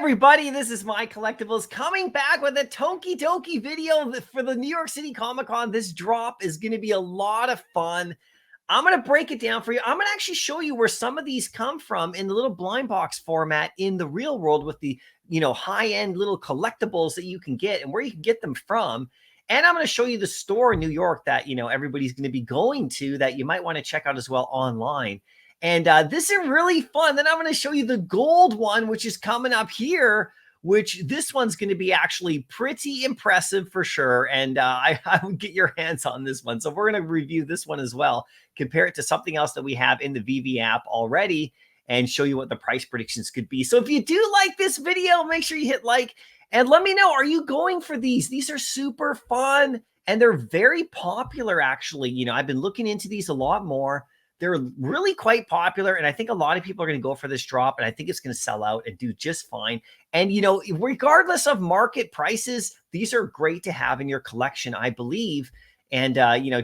everybody, this is MyCollectables coming back with a Tokidoki video for the New York City Comic Con. This drop is going to be a lot of fun. I'm going to break it down for you. I'm going to actually show you where some of these come from in the little blind box format in the real world with the, high-end little collectibles that you can get and where you can get them from. And I'm going to show you the store in New York that, everybody's going to be going to that you might want to check out as well online. And this is really fun. Then I'm going to show you the gold one, which is coming up here, which this one's going to be actually pretty impressive for sure. And I would get your hands on this one. So we're going to review this one as well, compare it to something else that we have in the Veve app already, and show you what the price predictions could be. So if you do like this video, make sure you hit like and let me know, are you going for these? These are super fun and they're very popular, actually. I've been looking into these a lot more. They're really quite popular, and I think a lot of people are going to go for this drop, and I think it's going to sell out and do just fine. And, regardless of market prices, these are great to have in your collection, I believe. And,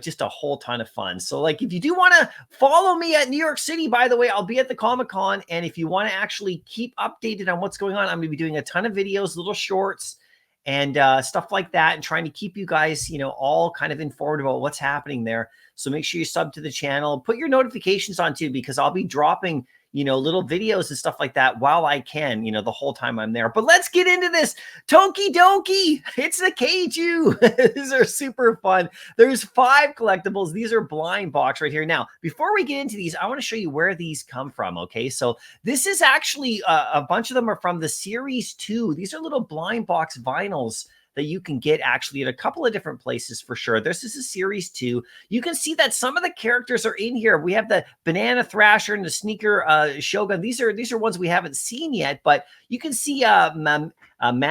just a whole ton of fun. So, if you do want to follow me at New York City, by the way, I'll be at the Comic-Con. And if you want to actually keep updated on what's going on, I'm going to be doing a ton of videos, little shorts, and stuff like that, and trying to keep you guys, all kind of informed about what's happening there. So make sure you sub to the channel, put your notifications on too, because I'll be dropping, little videos and stuff like that while I can, the whole time I'm there. But let's get into this. Tokidoki, it's the Keiju. These are super fun. There's 5 collectibles. These are blind box right here. Now, before we get into these, I want to show you where these come from, okay? So this is actually, a bunch of them are from the Series 2. These are little blind box vinyls that you can get actually at a couple of different places for sure. This is a Series 2. You can see that some of the characters are in here. We have the Banana Thrasher and the Sneaker Shogun. These are ones we haven't seen yet, but you can see Mamimon, and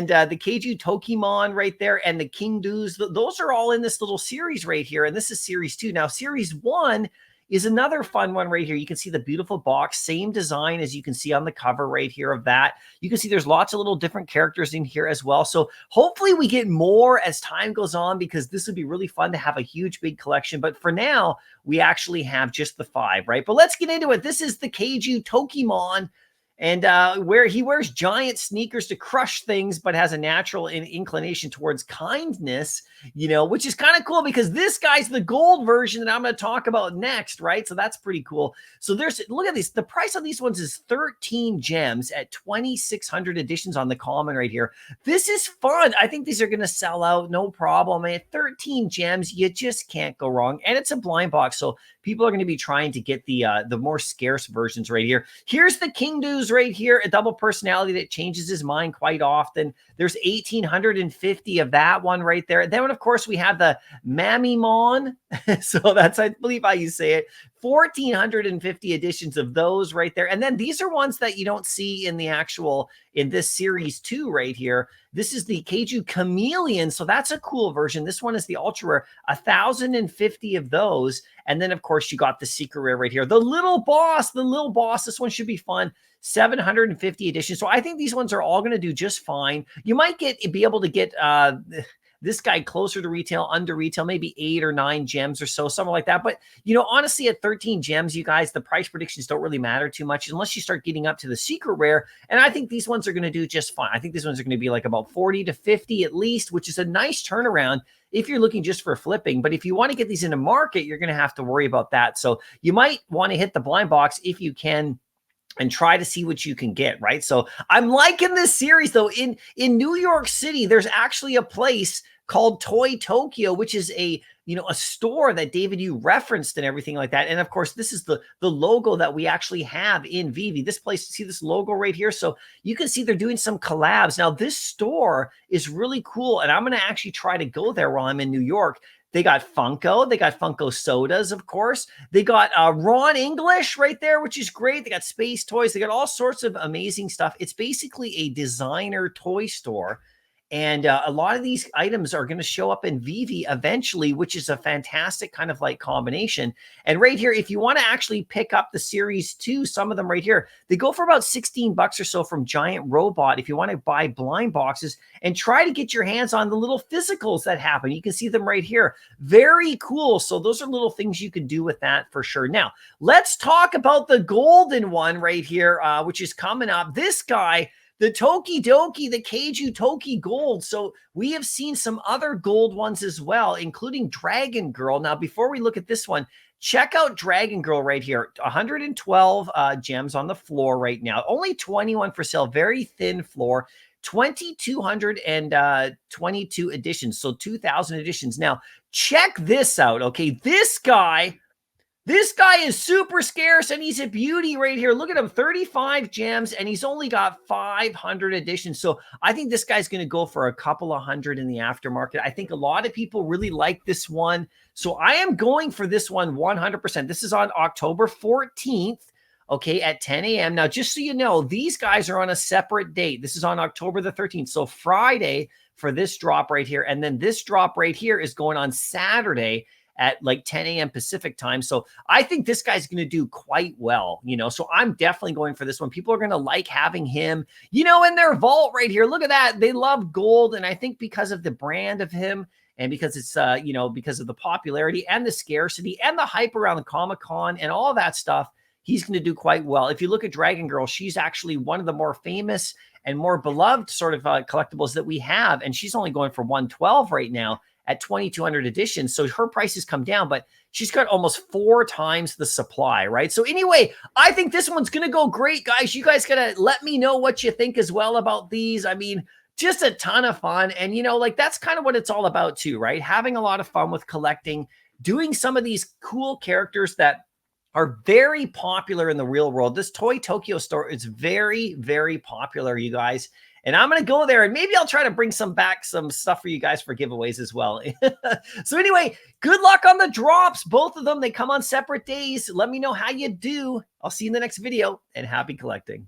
the Keiju Tokimon right there, and the King Doos. Those are all in this little series right here, and this is Series 2. Now, Series 1 is another fun one right here. You can see the beautiful box, same design as you can see on the cover right here of that. You can see there's lots of little different characters in here as well. So hopefully we get more as time goes on, because this would be really fun to have a huge, big collection. But for now, we actually have just the 5, right? But let's get into it. This is the Keiju Tokimon. And where he wears giant sneakers to crush things, but has a natural inclination towards kindness, which is kind of cool, because this guy's the gold version that I'm going to talk about next, right? So that's pretty cool. So look at these. The price on these ones is 13 gems at 2,600 editions on the common right here. This is fun. I think these are going to sell out, no problem. At 13 gems, you just can't go wrong. And it's a blind box, so people are going to be trying to get the more scarce versions right here. Here's the King Doos right here, a double personality that changes his mind quite often. There's 1,850 of that one right there. Then, of course, we have the Mamimon. So that's, I believe, how you say it. 1,450 editions of those right there. And then these are ones that you don't see in this Series 2 right here. This is the Keiju Chameleon. So that's a cool version. This one is the ultra rare, 1,050 of those. And then, of course, you got the secret rare right here. The little boss. This one should be fun. 750 editions. So I think these ones are all going to do just fine. You might be able to get this guy closer to retail, under retail, maybe 8 or 9 gems or so, something like that. But, honestly, at 13 gems, you guys, the price predictions don't really matter too much unless you start getting up to the secret rare. And I think these ones are going to do just fine. I think these ones are going to be like about 40 to 50 at least, which is a nice turnaround if you're looking just for flipping. But if you want to get these in a market, you're going to have to worry about that. So you might want to hit the blind box if you can, and try to see what you can get, right? So I'm liking this series, though. In New York City, there's actually a place called Toy Tokyo, which is a store that David, you referenced and everything like that. And of course, this is the logo that we actually have in Veve. This place, see this logo right here? So you can see they're doing some collabs. Now, this store is really cool, and I'm going to actually try to go there while I'm in New York. They got Funko. They got Funko sodas, of course. They got Ron English right there, which is great. They got space toys. They got all sorts of amazing stuff. It's basically a designer toy store. And a lot of these items are going to show up in Veve eventually, which is a fantastic kind of like combination. And right here, if you want to actually pick up the Series 2, some of them right here, they go for about 16 bucks or so from Giant Robot. If you want to buy blind boxes and try to get your hands on the little physicals that happen, you can see them right here. Very cool. So those are little things you can do with that for sure. Now, let's talk about the golden one right here, which is coming up. This guy, the Tokidoki, the Keiju Toki Gold. So we have seen some other gold ones as well, including Dragon Girl. Now, before we look at this one, check out Dragon Girl right here. 112 gems on the floor right now. Only 21 for sale. Very thin floor. 2,222 editions. So 2,000 editions. Now, check this out. Okay, this guy is super scarce and he's a beauty right here. Look at him, 35 gems and he's only got 500 editions. So I think this guy's going to go for a couple of hundred in the aftermarket. I think a lot of people really like this one. So I am going for this one 100%. This is on October 14th. Okay, at 10 a.m. Now, just so you know, these guys are on a separate date. This is on October the 13th. So Friday for this drop right here. And then this drop right here is going on Saturday at like 10 a.m. Pacific time. So I think this guy's going to do quite well, you know, so I'm definitely going for this one. People are going to like having him, you know, in their vault right here. Look at that. They love gold. And I think because of the brand of him and because it's, you know, because of the popularity and the scarcity and the hype around the Comic-Con and all that stuff, he's going to do quite well. If you look at Dragon Girl, she's actually one of the more famous and more beloved sort of collectibles that we have. And she's only going for 112 right now at 2,200 editions. So her prices come down, but she's got almost 4 times the supply, right? So anyway, I think this one's going to go great, guys. You guys got to let me know what you think as well about these. I mean, just a ton of fun. And, you know, like that's kind of what it's all about too, right? Having a lot of fun with collecting, doing some of these cool characters that are very popular in the real world. This Toy Tokyo store is very, very popular, you guys. And I'm going to go there and maybe I'll try to bring some stuff for you guys for giveaways as well. So anyway, good luck on the drops. Both of them, they come on separate days. Let me know how you do. I'll see you in the next video and happy collecting.